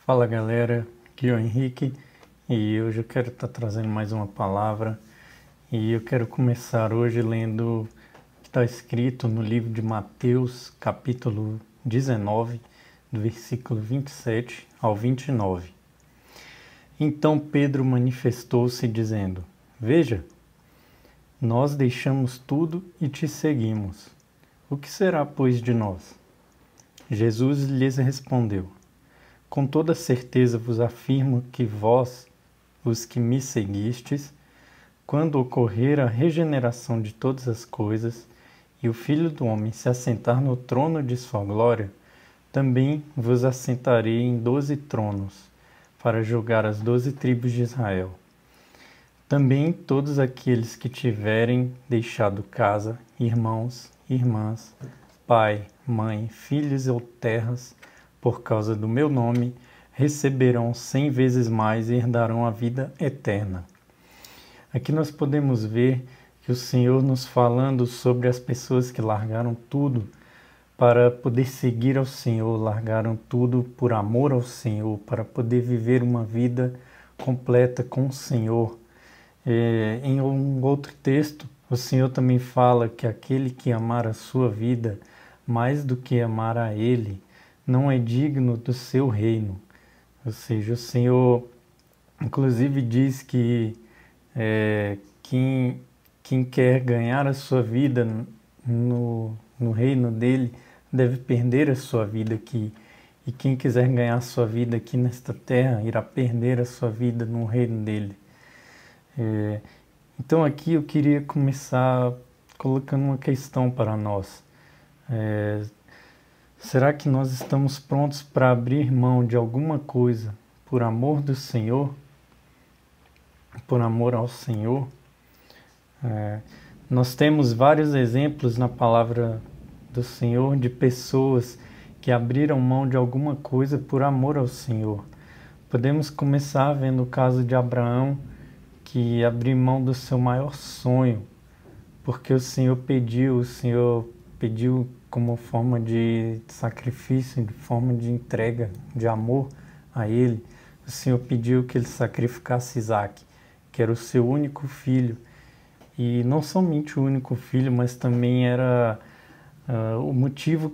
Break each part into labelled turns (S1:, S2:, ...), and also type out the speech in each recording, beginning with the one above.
S1: Fala galera, aqui é o Henrique e hoje eu quero estar trazendo mais uma palavra e eu quero começar hoje lendo o que está escrito no livro de Mateus, capítulo 19, do versículo 27 ao 29. Então Pedro manifestou-se dizendo: Veja, nós deixamos tudo e te seguimos. O que será, pois, de nós? Jesus lhes respondeu: Com toda certeza vos afirmo que vós, os que me seguistes, quando ocorrer a regeneração de todas as coisas, e o Filho do Homem se assentar no trono de sua glória, também vos assentarei em 12 tronos, para julgar as 12 tribos de Israel. Também todos aqueles que tiverem deixado casa, irmãos, irmãs, pai, mãe, filhos ou terras, por causa do meu nome, receberão 100 vezes mais e herdarão a vida eterna. Aqui nós podemos ver que o Senhor nos falando sobre as pessoas que largaram tudo para poder seguir ao Senhor, largaram tudo por amor ao Senhor, para poder viver uma vida completa com o Senhor. Em um outro texto, o Senhor também fala que aquele que amar a sua vida mais do que amar a Ele, não é digno do seu reino. Ou seja, o Senhor inclusive diz que quem quer ganhar a sua vida no reino dele deve perder a sua vida aqui. E quem quiser ganhar a sua vida aqui nesta terra irá perder a sua vida no reino dele. Então aqui eu queria começar colocando uma questão para nós. Será que nós estamos prontos para abrir mão de alguma coisa por amor do Senhor? Por amor ao Senhor? Nós temos vários exemplos na palavra do Senhor de pessoas que abriram mão de alguma coisa por amor ao Senhor. Podemos começar vendo o caso de Abraão, que abriu mão do seu maior sonho, porque o Senhor pediu como forma de sacrifício, de forma de entrega, de amor a Ele. O Senhor pediu que ele sacrificasse Isaac, que era o seu único filho. E não somente o único filho, mas também era o motivo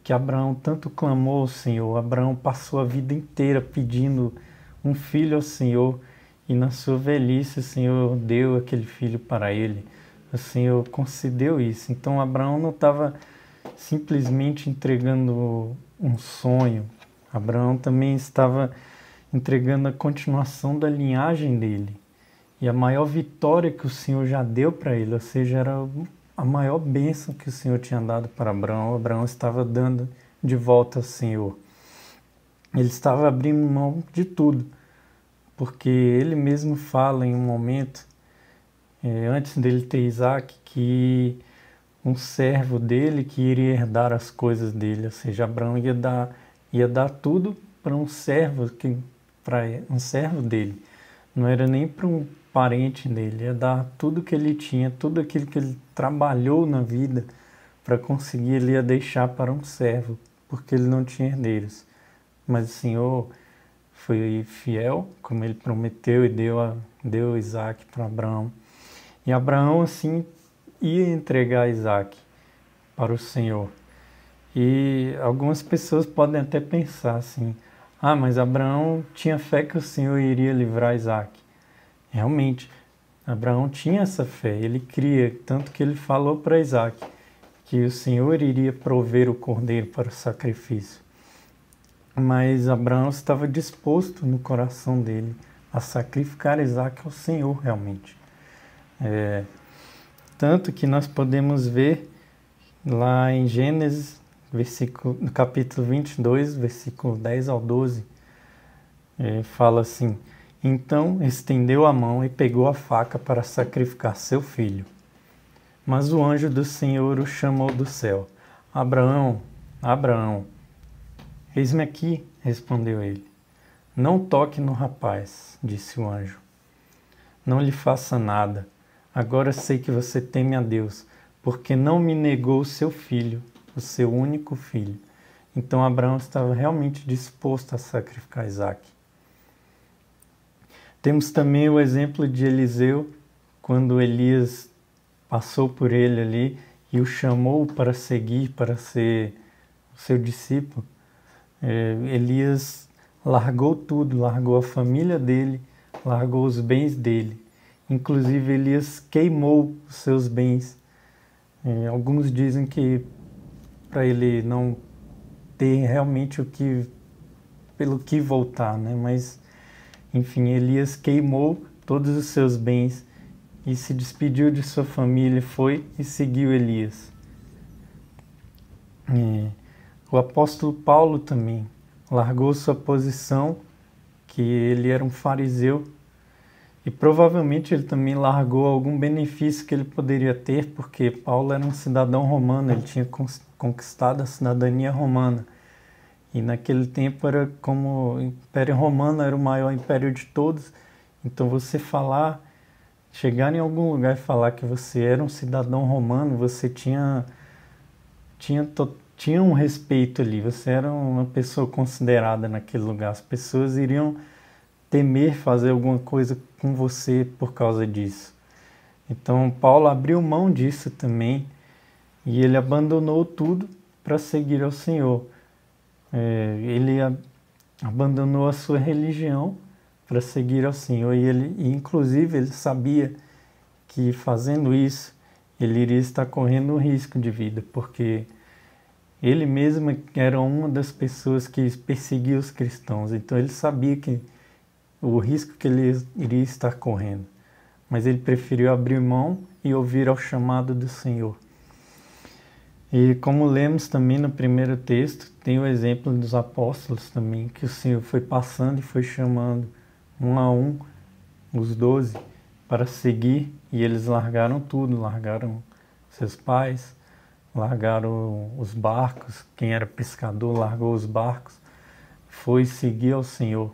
S1: que Abraão tanto clamou ao Senhor. Abraão passou a vida inteira pedindo um filho ao Senhor, e na sua velhice o Senhor deu aquele filho para ele. O Senhor concedeu isso. Então Abraão não estava simplesmente entregando um sonho. Abraão também estava entregando a continuação da linhagem dele. E a maior vitória que o Senhor já deu para ele, ou seja, era a maior bênção que o Senhor tinha dado para Abraão. Abraão estava dando de volta ao Senhor. Ele estava abrindo mão de tudo, porque ele mesmo fala em um momento, antes dele ter Isaac, que um servo dele que iria herdar as coisas dele, ou seja, Abraão ia dar tudo para um servo dele. Não era nem para um parente dele, ia dar tudo que ele tinha, tudo aquilo que ele trabalhou na vida para conseguir, ele ia deixar para um servo, porque ele não tinha herdeiros. Mas o Senhor foi fiel, como ele prometeu, e deu Isaac para Abraão. E Abraão, assim, ia entregar Isaac para o Senhor. E algumas pessoas podem até pensar assim: mas Abraão tinha fé que o Senhor iria livrar Isaac. Realmente, Abraão tinha essa fé, ele cria, tanto que ele falou para Isaac que o Senhor iria prover o cordeiro para o sacrifício. Mas Abraão estava disposto no coração dele a sacrificar Isaac ao Senhor realmente. Tanto que nós podemos ver lá em Gênesis, no capítulo 22, versículo 10 ao 12, fala assim: Então estendeu a mão e pegou a faca para sacrificar seu filho. Mas o anjo do Senhor o chamou do céu: Abraão, Abraão. Eis-me aqui, respondeu ele. Não toque no rapaz, disse o anjo. Não lhe faça nada. Agora sei que você teme a Deus, porque não me negou o seu filho, o seu único filho. Então Abraão estava realmente disposto a sacrificar Isaac. Temos também o exemplo de Eliseu, quando Elias passou por ele ali e o chamou para seguir, para ser o seu discípulo. Elias largou tudo, largou a família dele, largou os bens dele. Inclusive Elias queimou os seus bens. Alguns dizem que para ele não ter realmente pelo que voltar, né? Mas enfim, Elias queimou todos os seus bens e se despediu de sua família, foi e seguiu Elias. O apóstolo Paulo também largou sua posição, que ele era um fariseu, e provavelmente ele também largou algum benefício que ele poderia ter, porque Paulo era um cidadão romano, ele tinha conquistado a cidadania romana. E naquele tempo era como o Império Romano era o maior império de todos, então você chegar em algum lugar e falar que você era um cidadão romano, você tinha um respeito ali, você era uma pessoa considerada naquele lugar, as pessoas iriam temer fazer alguma coisa com você por causa disso. Então Paulo abriu mão disso também e ele abandonou tudo para seguir ao Senhor. Ele abandonou a sua religião para seguir ao Senhor e inclusive ele sabia que fazendo isso ele iria estar correndo um risco de vida, porque ele mesmo era uma das pessoas que perseguia os cristãos, então ele sabia que o risco que ele iria estar correndo, mas ele preferiu abrir mão e ouvir ao chamado do Senhor. E como lemos também no primeiro texto, tem o exemplo dos apóstolos também, que o Senhor foi passando e foi chamando um a um os 12 para seguir, e eles largaram tudo, largaram seus pais, largaram os barcos, quem era pescador largou os barcos, foi seguir ao Senhor.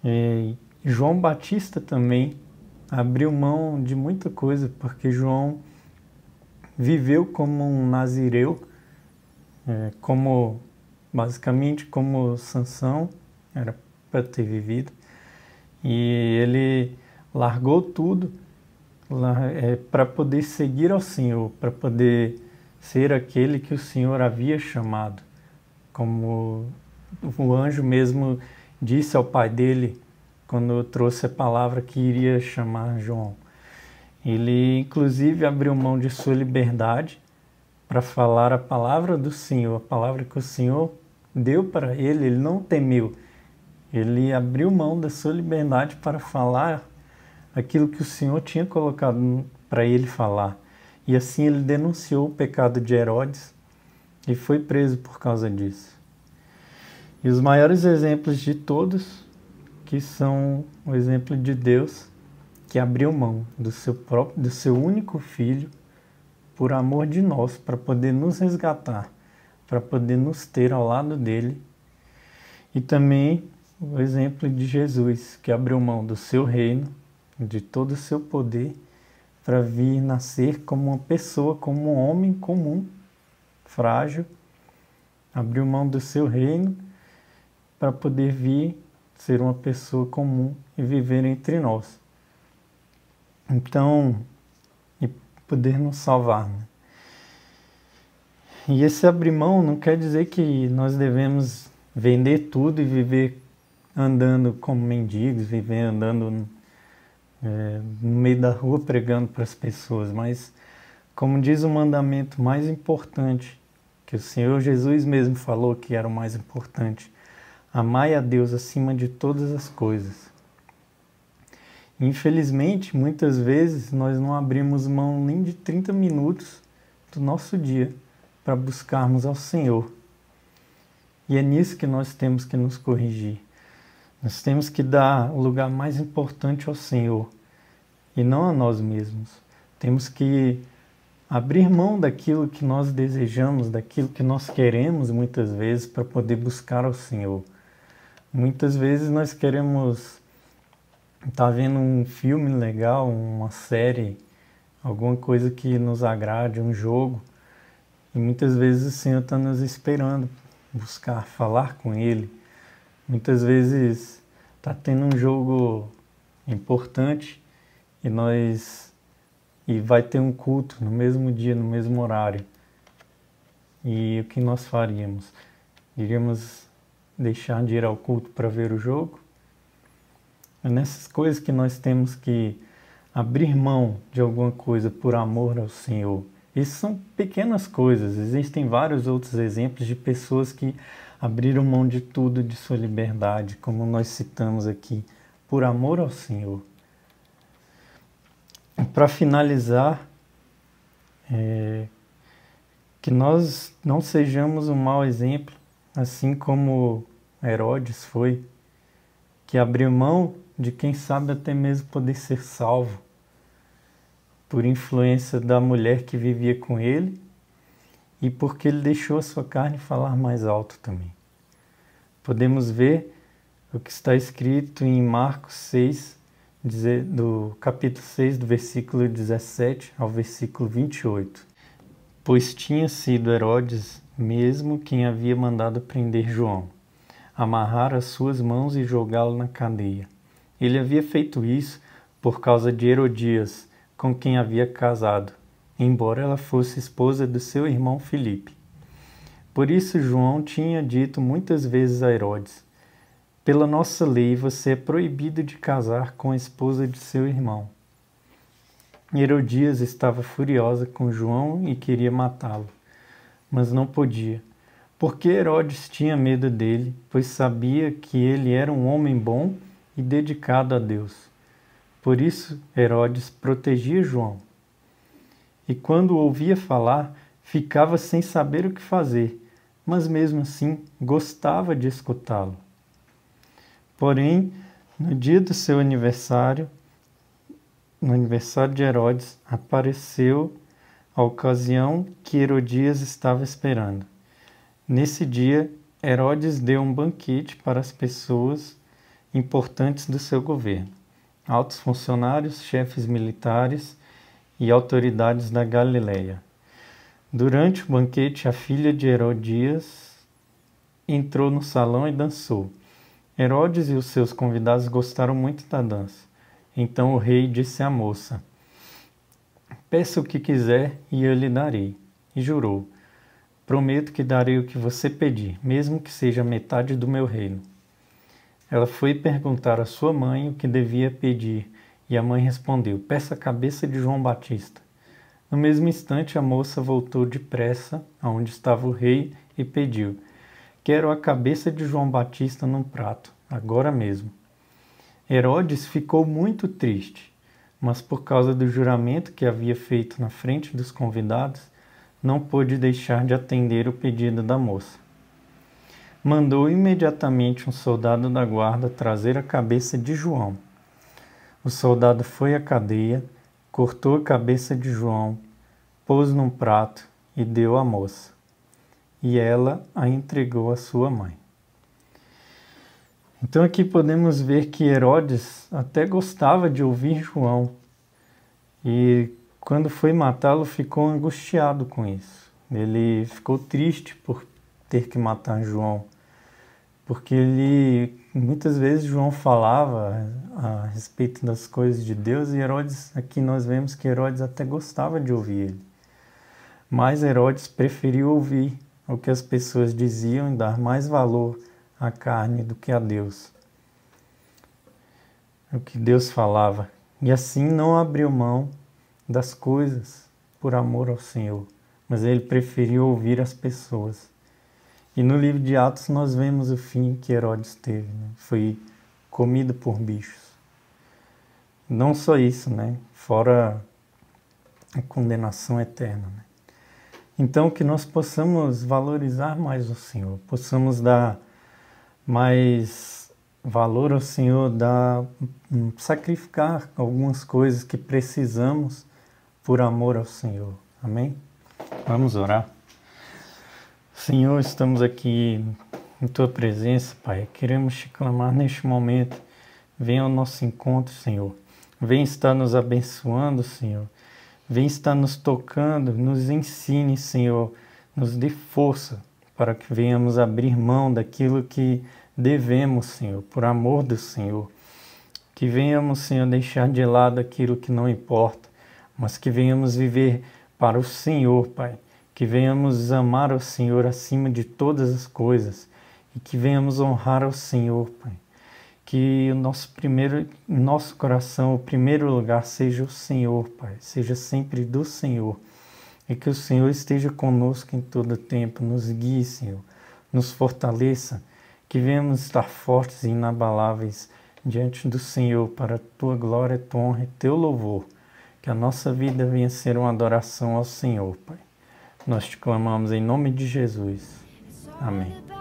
S1: E João Batista também abriu mão de muita coisa, porque João viveu como um nazireu, basicamente como Sansão era para ter vivido, e ele largou tudo para poder seguir ao Senhor, para poder ser aquele que o Senhor havia chamado, como o anjo mesmo disse ao pai dele quando trouxe a palavra que iria chamar João. Ele inclusive abriu mão de sua liberdade para falar a palavra do Senhor, a palavra que o Senhor deu para ele, ele não temeu. Ele abriu mão da sua liberdade para falar aquilo que o Senhor tinha colocado para ele falar. E assim ele denunciou o pecado de Herodes e foi preso por causa disso. E os maiores exemplos de todos, que são o exemplo de Deus, que abriu mão do seu único filho por amor de nós, para poder nos resgatar, para poder nos ter ao lado dele. E também o exemplo de Jesus, que abriu mão do seu reino, de todo o seu poder, para vir nascer como uma pessoa, como um homem comum, frágil, abriu mão do seu reino para poder vir ser uma pessoa comum e viver entre nós. Então, e poder nos salvar, né? E esse abrir mão não quer dizer que nós devemos vender tudo e viver andando como mendigos, viver andando no meio da rua pregando para as pessoas, mas como diz o mandamento mais importante, que o Senhor Jesus mesmo falou que era o mais importante, amai a Deus acima de todas as coisas. Infelizmente, muitas vezes nós não abrimos mão nem de 30 minutos do nosso dia para buscarmos ao Senhor. E é nisso que nós temos que nos corrigir. Nós temos que dar o lugar mais importante ao Senhor e não a nós mesmos. Temos que abrir mão daquilo que nós desejamos, daquilo que nós queremos muitas vezes para poder buscar ao Senhor. Muitas vezes nós queremos estar vendo um filme legal, uma série, alguma coisa que nos agrade, um jogo, e muitas vezes o Senhor está nos esperando buscar falar com Ele. Muitas vezes está tendo um jogo importante e vai ter um culto no mesmo dia, no mesmo horário. E o que nós faríamos? Iríamos deixar de ir ao culto para ver o jogo? É nessas coisas que nós temos que abrir mão de alguma coisa por amor ao Senhor. Isso são pequenas coisas. Existem vários outros exemplos de pessoas que abriram mão de tudo, de sua liberdade, como nós citamos aqui, por amor ao Senhor. Para finalizar, que nós não sejamos um mau exemplo, assim como Herodes foi, que abriu mão de quem sabe até mesmo poder ser salvo, por influência da mulher que vivia com ele e porque ele deixou a sua carne falar mais alto também. Podemos ver o que está escrito em Marcos 6, do capítulo 6, do versículo 17 ao versículo 28. Pois tinha sido Herodes mesmo quem havia mandado prender João, amarrar as suas mãos e jogá-lo na cadeia. Ele havia feito isso por causa de Herodias, com quem havia casado, embora ela fosse esposa do seu irmão Filipe. Por isso João tinha dito muitas vezes a Herodes: pela nossa lei você é proibido de casar com a esposa de seu irmão. Herodias estava furiosa com João e queria matá-lo, mas não podia, porque Herodes tinha medo dele, pois sabia que ele era um homem bom e dedicado a Deus. Por isso, Herodes protegia João. E quando o ouvia falar, ficava sem saber o que fazer, mas mesmo assim gostava de escutá-lo. Porém, no dia do seu aniversário, no aniversário de Herodes, apareceu a ocasião que Herodias estava esperando. Nesse dia, Herodes deu um banquete para as pessoas importantes do seu governo, altos funcionários, chefes militares e autoridades da Galileia. Durante o banquete, a filha de Herodias entrou no salão e dançou. Herodes e os seus convidados gostaram muito da dança. Então o rei disse à moça: peça o que quiser e eu lhe darei. E jurou: prometo que darei o que você pedir, mesmo que seja metade do meu reino. Ela foi perguntar à sua mãe o que devia pedir, e a mãe respondeu: peça a cabeça de João Batista. No mesmo instante, a moça voltou depressa aonde estava o rei e pediu: quero a cabeça de João Batista num prato, agora mesmo. Herodes ficou muito triste, mas por causa do juramento que havia feito na frente dos convidados, não pôde deixar de atender o pedido da moça. Mandou imediatamente um soldado da guarda trazer a cabeça de João. O soldado foi à cadeia, cortou a cabeça de João, pôs num prato e deu à moça. E ela a entregou à sua mãe. Então aqui podemos ver que Herodes até gostava de ouvir João. E quando foi matá-lo, ficou angustiado com isso. Ele ficou triste por ter que matar João, porque muitas vezes João falava a respeito das coisas de Deus e Herodes, aqui nós vemos que Herodes até gostava de ouvir ele. Mas Herodes preferiu ouvir o que as pessoas diziam e dar mais valor à carne do que a Deus, o que Deus falava. E assim não abriu mão das coisas por amor ao Senhor, mas ele preferiu ouvir as pessoas. E no livro de Atos nós vemos o fim que Herodes teve, né? Foi comido por bichos. Não só isso, né? Fora a condenação eterna, né? Então que nós possamos valorizar mais o Senhor, possamos dar mais valor ao Senhor, sacrificar algumas coisas que precisamos por amor ao Senhor. Amém? Vamos orar. Senhor, estamos aqui em Tua presença, Pai. Queremos te clamar neste momento. Venha ao nosso encontro, Senhor. Venha estar nos abençoando, Senhor. Venha estar nos tocando, nos ensine, Senhor. Nos dê força para que venhamos abrir mão daquilo que devemos, Senhor, por amor do Senhor. Que venhamos, Senhor, deixar de lado aquilo que não importa, mas que venhamos viver para o Senhor, Pai. Que venhamos amar o Senhor acima de todas as coisas e que venhamos honrar ao Senhor, Pai. Que o nosso coração, o primeiro lugar seja o Senhor, Pai. Seja sempre do Senhor. E que o Senhor esteja conosco em todo o tempo, nos guie, Senhor, nos fortaleça, que venhamos estar fortes e inabaláveis diante do Senhor para a Tua glória, Tua honra e Teu louvor. Que a nossa vida venha ser uma adoração ao Senhor, Pai. Nós te clamamos em nome de Jesus. Amém.